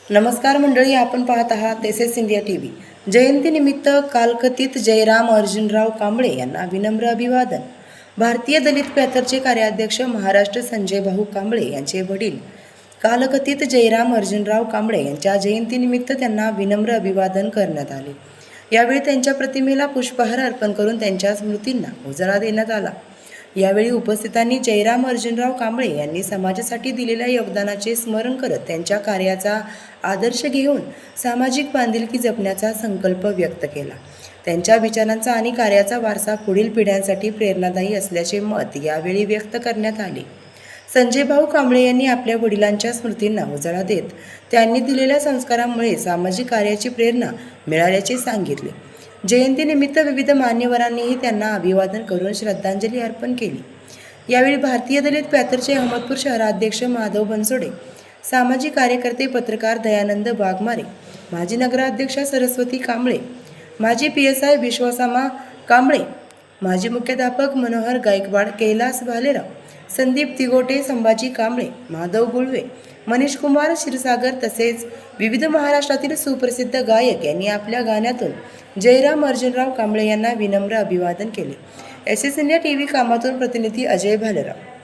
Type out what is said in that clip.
नमस्कार मंडळी, आपण पाहत आहात एस इंडिया टीव्ही। जयंतीनिमित्त कालकथित जयराम अर्जुनराव कांबळे यांना विनम्र अभिवादन। भारतीय दलित पॅथरचे कार्याध्यक्ष महाराष्ट्र संजय भाऊ कांबळे यांचे वडील कालकथित जयराम अर्जुनराव कांबळे यांच्या जयंतीनिमित्त त्यांना विनम्र अभिवादन करण्यात आले। यावेळी त्यांच्या प्रतिमेला पुष्पहार अर्पण करून त्यांच्या स्मृतींना उजाळा देण्यात आला। यावेळी उपस्थितांनी जयराम अर्जुनराव कांबळे यांनी समाजासाठी दिलेल्या योगदानाचे स्मरण करत त्यांच्या कार्याचा आदर्श घेऊन सामाजिक बांधिलकी जपण्याचा संकल्प व्यक्त केला। त्यांच्या विचारांचा आणि कार्याचा वारसा पुढील पिढ्यांसाठी प्रेरणादायी असल्याचे मत यावेळी व्यक्त करण्यात आले। संजय भाऊ कांबळे यांनी आपल्या वडिलांच्या स्मृतींना उजाळा देत त्यांनी दिलेल्या संस्कारांमुळे सामाजिक कार्याची प्रेरणा मिळाल्याचे सांगितले। जयंतीनिमित्त विविध मान्यवरांनीही त्यांना अभिवादन करून श्रद्धांजली अर्पण केली। यावेळी भारतीय दलित पॅथरचे अहमदपूर शहराध्यक्ष माधव बनसोडे, सामाजिक कार्यकर्ते पत्रकार दयानंद वाघमारे, माजी नगराध्यक्षा सरस्वती कांबळे, माजी PSI विश्वासामा कांबळे, माजी मुख्याध्यापक मनोहर गायकवाड, कैलास भालेराव, संदीप तिगोटे, संभाजी कांबळे, माधव गुळवे, मनीष कुमार क्षीरसागर तसेच विविध महाराष्ट्रातील सुप्रसिद्ध गायक यांनी आपल्या गाण्यातून जयराम अर्जुनराव कांबळे यांना विनम्र अभिवादन केले। एस इंडिया टीव्ही कामातून प्रतिनिधी अजय भालेराव।